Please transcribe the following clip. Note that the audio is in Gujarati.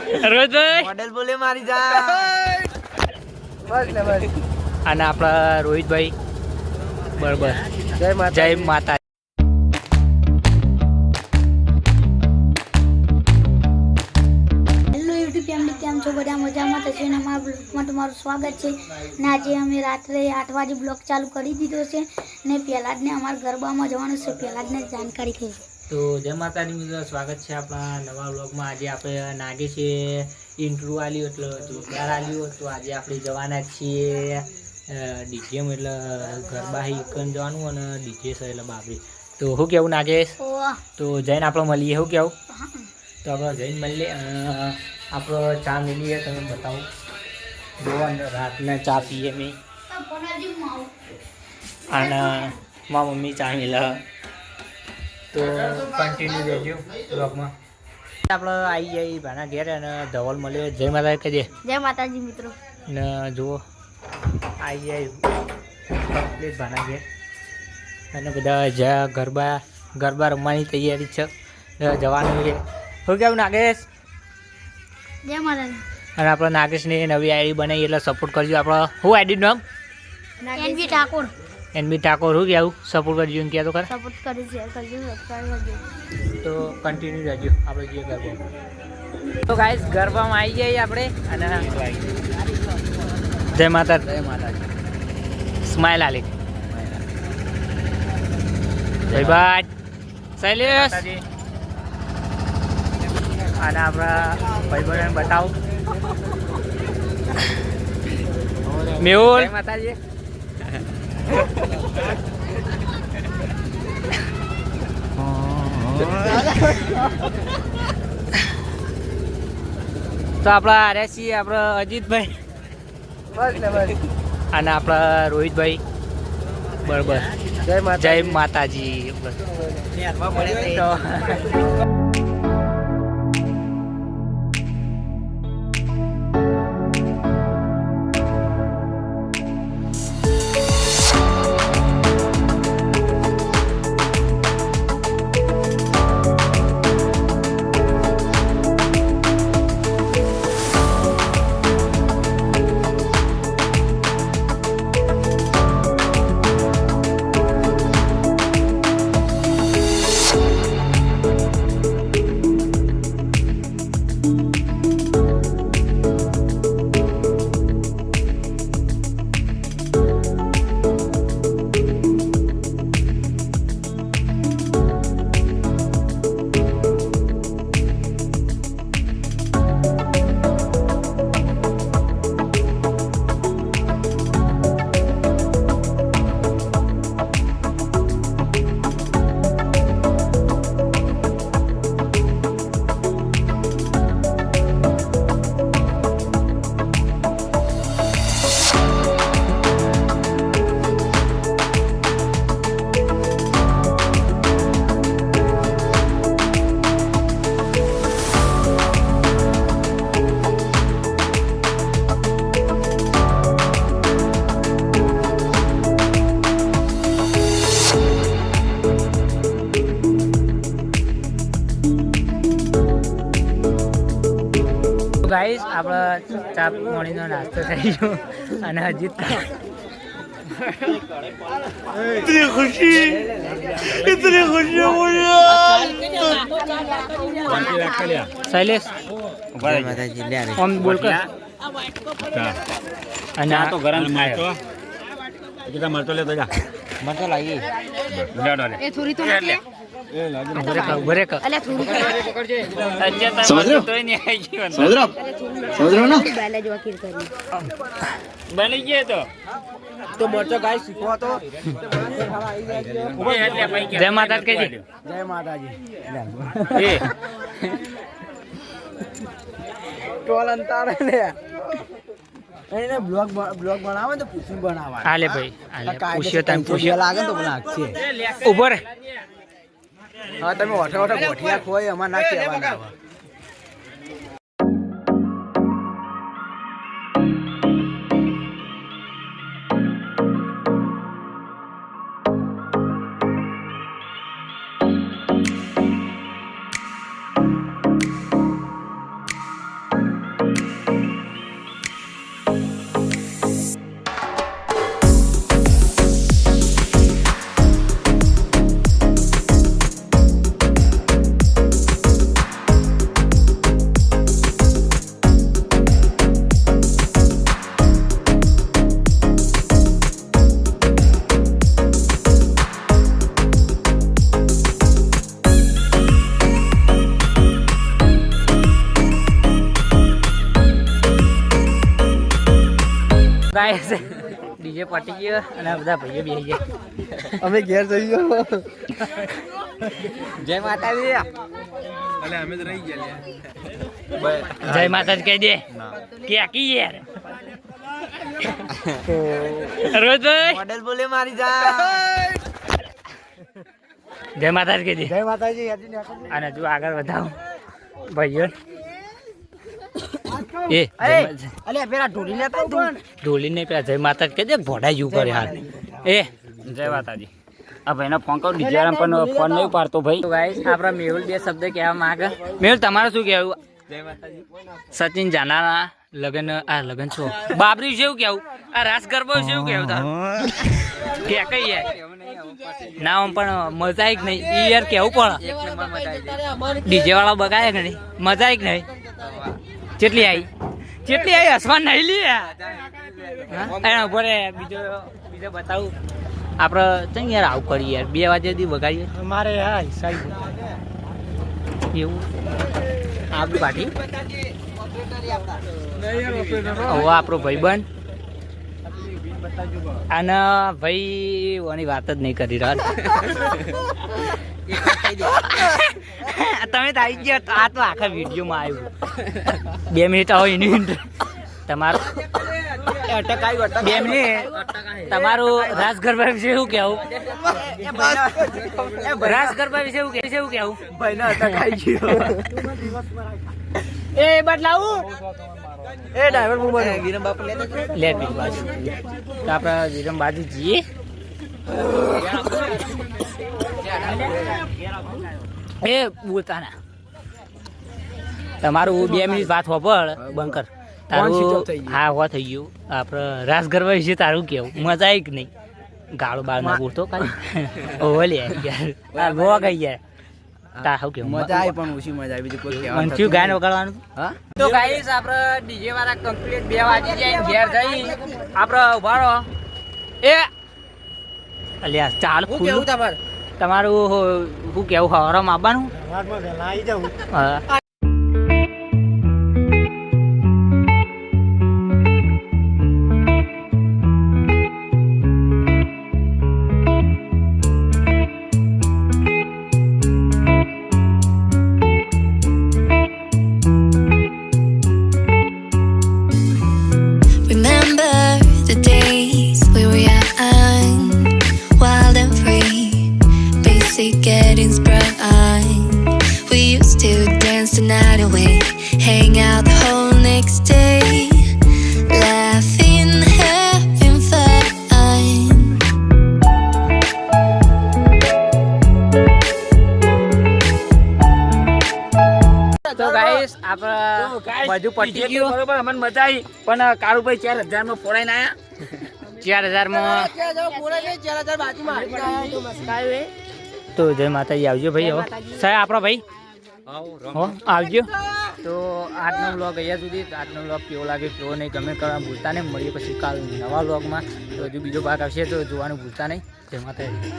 રોહિતભાઈ મોડેલ બોલે મારી જા બસ ને બસ. અને આપણા રોહિતભાઈ બરાબર. જય માતા. હેલો યુટ્યુબ ફેમિલી, કેમ છો? બધા મજામાં થશે ને અમારા બ્લોગમાં તમારું સ્વાગત છે. ને આજે અમે રાત્રે 8 વાગે બ્લોગ ચાલુ કરી દીધો છે ને પહેલાં જ ને અમારા ગરબામાં જવાનું છે. પહેલાં જ ને જાણકારી કહી. તો જય માતાજી મિત્રો, સ્વાગત છે આપણા નવા બ્લોગમાં. આજે આપણે નાગે છીએ ઇન્ટ્રો આલ્યું એટલે જોરદાર આલ્યું. તો આજે આપણે જવાના છીએ ડીજેમાં, એટલે ગરબા એકન જવાનું અને ડીજે છે એટલે બાપરી. તો શું કેવું નાગેશ? તો જઈને આપણે મળીએ. શું કેવું? તો આપણે જઈને મળીએ. આપણો ચા મળીએ તમે બતાવો. જોવા રાતના ચા પીએ મેં અને મારા મમ્મી ચા મિલા. તો કન્ટિન્યુ રહેજો બ્લોગમાં. આપણે આવી જઈએ ભાના ઘેર અને ધવલ મળ્યો. જય માતાજી કહેજે. જય માતાજી મિત્રો. ને જુઓ આવી જાય કમ્પ્લીટ ભાના ઘેર અને બધા જ્યાં ગરબા રમવાની તૈયારી છે, જવાનું છે. શું કેવું નાગેશ? જય માતાજી. અને આપણે નાગેશની નવી આઈડી બનાવી એટલે સપોર્ટ કરજો. આપણે શું આઈડીનું નામ? એનબી ઠાકોર. એનબી ઠાકોર. શું કહેવું? સપોર્ટ કરજો એમ કહેતો ખરા. સપોર્ટ કરી, શેર કરજો, સબસ્ક્રાઇબ કરજો. તો કન્ટિન્યુ રહેજો આપણે જે ગરબા. તો ગાઈસ ગરબામાં આવી જઈએ આપણે અને જય માતા. જય માતાજી. સ્માઈલ આલી જય ભાઈ શૈલેષ અને આપણા ભાઈબંધોને બતાવું. મેહુલ. જય માતાજી. તો આપણા આર્યા છીએ આપણે અજીતભાઈ બસ ને બસ. અને આપણા રોહિતભાઈ બરાબર. જય માતાજી. બસ. ગાઈસ આપણે ચા પાણીનો નાસ્તો થઈ ગયો અને હજી શૈલેષ આમ બોલ કર. અને આ તો ગરમ થાય. મરતો લેતો જા. મરતો લાગી એ થોડી તો નાખે. ભરે કર. અલ્યા થોડી બાલા જો આખીર કરી બની ગયો તો મરચો ગાય શીખવા તો. જય માતા કહેજે. જય માતાજી. એ ટોલ અંતારે ને એને બ્લોગ બનાવે તો પૂછીને બનાવવા. હાલે ભાઈ હાલે પૂછ્યો તમે પૂછ્યો લાગે તો લાગશે. ઉભો રે. હા તમે ઓઠા ગોઠિયા ખોય અમાર ના કહેવાના. ગાઈસ ડીજે પટી ગયો અને બધા ભાઈઓ બેસી ગયા. અમે ઘેર જઈ ગયો. જય માતાજી. અમે તો રહી ગયા. જય માતાજી કહી દે કે આકી યાર રોજભાઈ મોડેલ બોલે મારી જા. જય માતાજી કહી દે. જય માતાજી. અને જો આગળ વધાવો ભાઈઓ. એ અલે પેલા ઢોલી લેતા તું. ઢોલી ને પેલા જય માતાજી કહી દે ભોડા જેવું કરે હાલ. એ જય માતાજી. આ ભાઈને ફોન કરો ડીજે પણ ફોન નહીં પાડતો ભાઈ. તો ગાઈસ આપણા મેહુલ બે શબ્દ કહેવા માંગે. મેહુલ તમારે શું કહેવું? જય માતાજી. સચિન જાનાના લગન લગન છો બાબરી છે એવું કેવું? આ રાસ ગરબા છે એવું કેવું તારું? કે કઈ યાર ના આમ પણ મજા આવી નહીં ઈ યાર કેવું પણ ડીજે વાળા બગાડે કે નહીં મજા આવી નહીં? કેટલી આવી હસવાન નહીં લી એના ઉપર બીજો બતાવું આપણે ચંગ યાર આવું કરી યાર 2 વાગે સુધી બગાડીએ મારે હા સાહેબ એવું આપણી પાટી હવે આપણો ભાઈબંધ અને ભાઈ ઓની વાત જ નહીં કરી રહ્યા. તમે તો આવી ગયા આ તો આખા વિડીયોમાં આવ્યું 2 મિનિટ આવો એની તમારું 2 મિનિટ તમારું રાસ ગરબા વિશે શું કેવું? રાસ ગરબા વિશે શું કેવું? ભાઈને અટકાઈ ગયો. એ બદલાવું એ ડ્રાઈવર મુંબઈ વિરમ બાપુ લે બી બાજુ તો આપણે વિરમ બાજુ જઈએ. એ બોલતાના તમારું 2 મિનિટ વાત હોપડ બંકર તારું હા હો થઈ ગયું. આપણે રાસ ગરબા વિશે તારું કેવું? મજા આવી કે નહીં? ગાળો બાળ ના બોલતો ખાલી ઓહો લે યાર ગોવા ગઈ યાર તા હાવ કેવું? મજા આવી પણ ઓછી મજા આવી બીજું કોઈ કહેવાનું અંચ્યું ગાયન વગાડવાનું. હા તો ગાઈસ આપણે ડીજે વાળા કમ્પ્લીટ 2 વાગી જાય ઘેર જઈ આપણે ઉભારો. એ અલ્યા ચાલ ખુલ્લું તમારું શું કેવું? હવારમાં આવવાનું? આવી જાઉં. હા. Remember the days we were young, wild and free, basic getting sprung. We used to dance the night away, hang out the whole next day, laughing, having fun. તો ગાઈસ આપણે બધું પટી ગયું બરોબર અમને મજા આવી પણ કારુભાઈ 4000 માં ફોડાઈને આયા. 4000 માં તો જય માતાજી આવજો ભાઈ. હવે સાહેબ આપણો ભાઈ હો આવજો. તો આજનો વ્લોગ અહીંયા સુધી. આજનો વ્લોગ કેવો લાગે કેવો નહીં તમે કરવા ભૂલતા નહીં. મળીએ પછી કાલ નવા વ્લોગમાં. તો હજુ બીજો ભાગ આવશે તો જોવાનું ભૂલતા નહીં. જય માતાજી.